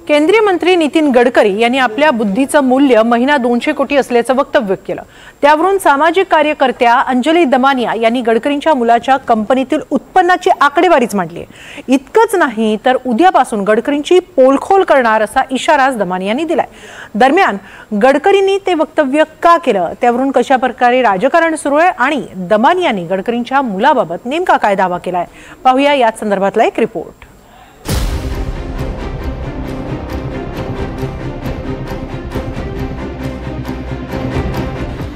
केंद्रीय मंत्री नितीन गडकरी यांनी आपल्या बुद्धीचं मूल्य महिना 200 कोटी असल्याचं वक्तव्य केलं। त्यावरून सामाजिक कार्यकर्त्या अंजली दमानिया यांनी गडकरींच्या मुलाच्या कंपनीतील उत्पन्नाची आकडेवारीच मांडली आहे। इतकंच नाही तर उद्यापासून गडकरींची पोलखोल करणार असा इशारा दमानियांनी दिलाय। दरम्यान गडकरींनी ते वक्तव्य का केलं, त्यावरून कशा प्रकारे राजकारण सुरू आहे आणि दमानियांनी गडकरींच्या मुलाबाबत नेमका काय दावा केलाय, पाहूया याच संदर्भातला एक रिपोर्ट।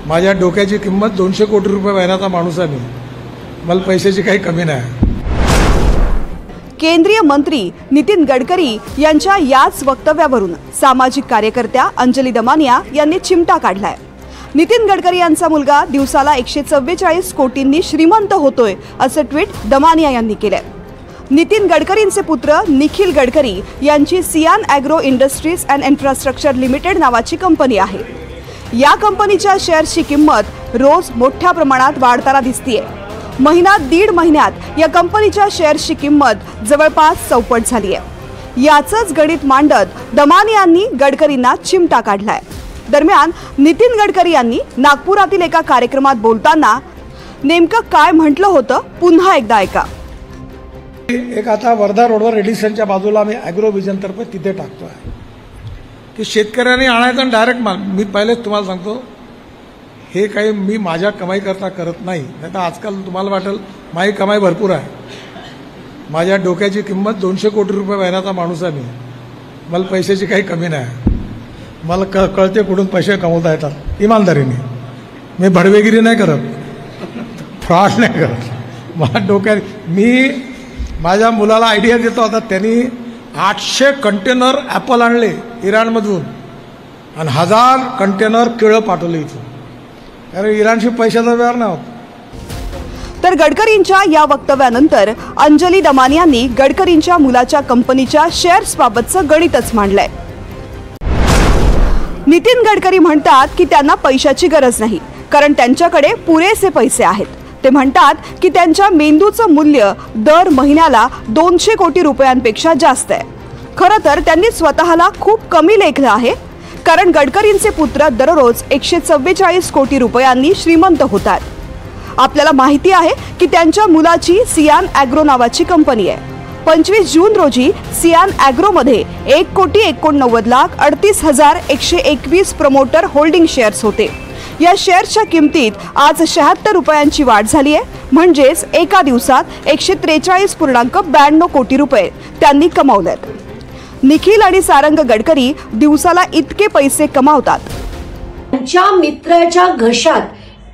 माझ्या डोक्याची किंमत 200 कोटी रुपये महिन्याचा माणूस आहे मी, मला पैशाची काही कमी नाही। केंद्रीय मंत्री नितीन गडकरी यांच्या याच वक्तव्यावरून सामाजिक कार्यकर्त्या अंजली दमानिया यांनी चिमटा काढलाय। नितीन गडकरी यांचा मुलगा दिवसाला 144 कोटींनी श्रीमंत होतोय असं ट्विट दमानिया यांनी केलंय। नितीन गडकरींचे पुत्र निखिल गडकरी यांची सियान agro industries and infrastructure limited नावाची कंपनी आहे। या कंपनीच्या शेअर्सची किंमत रोज मोठ्या प्रमाणात वाढताना दिसतेय। महिना दीड महिन्यात या कंपनीच्या शेअर्सची किंमत जवळपास चौपट झाली आहे। याचंच गणित मांडत दमानियांनी गडकरींना चिमटा काढलाय। दरम्यान नितीन गडकरी यांनी नागपुरातील एका कार्यक्रमात बोलताना नेमकं काय म्हटलं होतं, पुन्हा एकदा ऐका। एक आता वर्धा रोडवर रेडिसनच्या बाजूला आम्ही ॲग्रो विजन तर्फे तिथे टाकतोय की शेतकऱ्यांनी आणायचं आणि डायरेक्ट माल। मी पहिलेच तुम्हाला सांगतो, हे काही मी माझ्या कमाई करता करत नाही, नाही तर आजकाल तुम्हाला वाटेल माझी कमाई भरपूर आहे। माझ्या डोक्याची किंमत 200 कोटी रुपये महिन्याचा माणूस आहे मी, मला पैशाची काही कमी नाही। मला कळते कुठून पैसे कमवता येतात इमानदारीने। मी भडवेगिरी नाही करत, फ्रॉड नाही करत। माझ्या डोक्यात मी माझ्या मुलाला आयडिया देतो होता, त्यांनी 800 कंटेनर ॲपल आणले इराणमधून आणि 1000 कंटेनर केळं पाठवले इथून, अरे इराणशी पैशाचा व्यवहार नाही होत। तर गडकरींच्या या वक्तव्यानंतर अंजली दमानियांनी गडकरींच्या मुलाच्या कंपनीच्या शेअर्स बाबतचं गणितच मांडलंय। नितीन गडकरी म्हणतात की त्यांना पैशाची गरज नाही, कारण त्यांच्याकडे पुरेसे पैसे आहेत। ते म्हणतात की त्यांच्या मेंदूचं मूल्य दर महिन्याला 200 कोटी रुपयांपेक्षा जास्त आहे। खरं तर त्यांनी स्वतःला खूप कमी लेखलं आहे, कारण गडकरींचे पुत्र दररोज 144 कोटी रुपयांनी श्रीमंत होतात। आपल्याला माहिती आहे की त्यांच्या मुलाची सियान ॲग्रो नावाची कंपनी आहे। 25 जून रोजी सियान ॲग्रोमध्ये 1,89,38,121 प्रमोटर होल्डिंग शेअर्स होते। या शेअर्सच्या किमतीत आज 76 रुपयांची वाढ झाली आहे, म्हणजेच एका दिवसात 143.92 कोटी रुपये त्यांनी कमावलेत। निखिल आणि सारंग गडकरी दिवसाला इतके पैसे कमावतात। त्यांच्या मित्राच्या घशात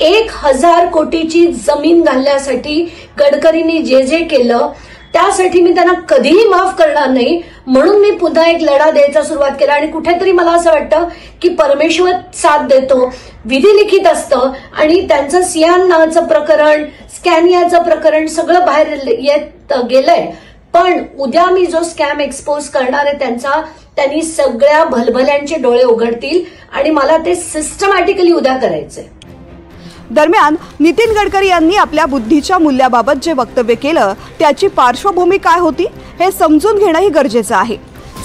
1000 कोटीची जमीन घालण्यासाठी गडकरींनी जे जे केलं त्यासाठी मी त्यांना कधीही माफ करणार नाही, म्हणून मी पुन्हा एक लढा द्यायचा सुरुवात केला। आणि कुठेतरी मला असं वाटतं की परमेश्वर साथ देतो, विधी लिखित असतं आणि त्यांचं सियान नावाचं प्रकरण, स्कॅनियाचं प्रकरण सगळं बाहेर येत गेलंय। पण उद्या मी जो स्कॅम एक्सपोज करणार आहे त्यांनी सगळ्या भलभल्यांचे डोळे उघडतील आणि मला ते सिस्टमॅटिकली उद्या करायचंय। दरम्यान नितीन गडकरी यांनी आपल्या बुद्धीच्या मूल्याबाबत जे वक्तव्य केलं त्याची पार्श्वभूमी काय होती हे समजून घेणंही गरजेचं आहे।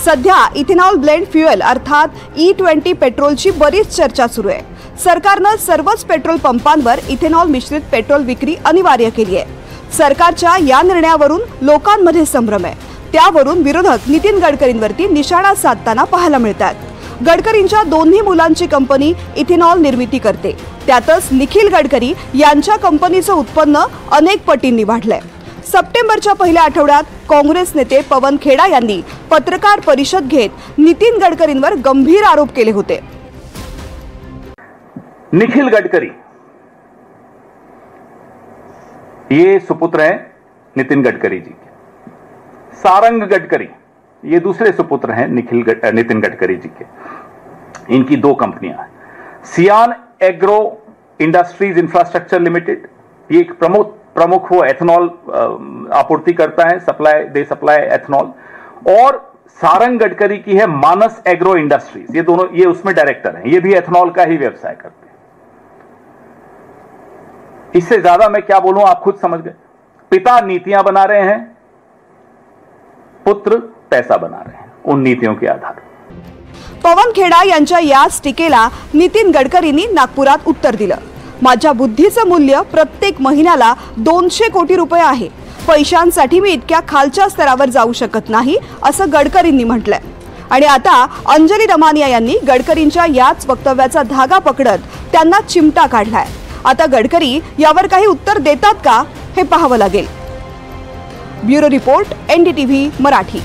सध्या इथेनॉल ब्लेंड फ्युएल अर्थात E20 पेट्रोलची बरीच चर्चा सुरू आहे। सरकारनं सर्वच पेट्रोल पंपांवर इथेनॉल मिश्रित पेट्रोल विक्री अनिवार्य केली आहे। सरकारच्या या निर्णयावरून लोकांमध्ये संभ्रम आहे, त्यावरून विरोधक नितीन गडकरींवरती निशाणा साधताना पाहायला मिळतात। गडकरींच्या दोन्ही मुलांची कंपनी इथेनॉल निर्मिती करते, त्यातच निखिल गडकरी यांच्या कंपनीचं उत्पन्न अनेक पटींनी वाढलंय। सप्टेंबरच्या पहिल्या आठवड्यात काँग्रेस नेते पवन खेडा यांनी पत्रकार परिषद घेत नितीन गडकरींवर गंभीर आरोप केले होते। निखिल गडकरी ये सुपुत्र हैं नितिन गडकरी जी के। सारंग गडकरी ये दूसरे सुपुत्र हैं नितिन गडकरी जी के। इनकी 2 कंपनियां हैं, सियान एग्रो इंडस्ट्रीज इंफ्रास्ट्रक्चर लिमिटेड, ये एक प्रमुख वो एथेनॉल आपूर्ति करता है, दे सप्लाई एथेनॉल। और सारंग गडकरी की है मानस एग्रो इंडस्ट्रीज, ये उसमें डायरेक्टर हैं, ये भी एथेनॉल का ही व्यवसाय करते हैं। इससे ज्यादा मैं क्या बोलूं, आप खुद समझ गए। पिता नीतियां बना रहे हैं, पुत्र पैसा बना रहे हैं उन नीतियों के आधार पर। पवन खेडा यांच्या याच टीकेला नितीन गडकरींनी नागपुरात उत्तर दिलं. माझ्या बुद्धीचं मूल्य प्रत्येक महिन्याला 200 कोटी रुपये आहे. पैशांसाठी मी इतक्या खालच्या स्तरावर जाऊ शकत नाही असं गडकरींनी म्हटलंय. आणि आता अंजली दमानिया यांनी गडकरींच्या याच वक्तव्याचा धागा पकडत त्यांना चिमटा काढलाय. आता गडकरी यावर काही उत्तर देतात का हे पाहावं लागेल. Bureau report, NDTV Marathi.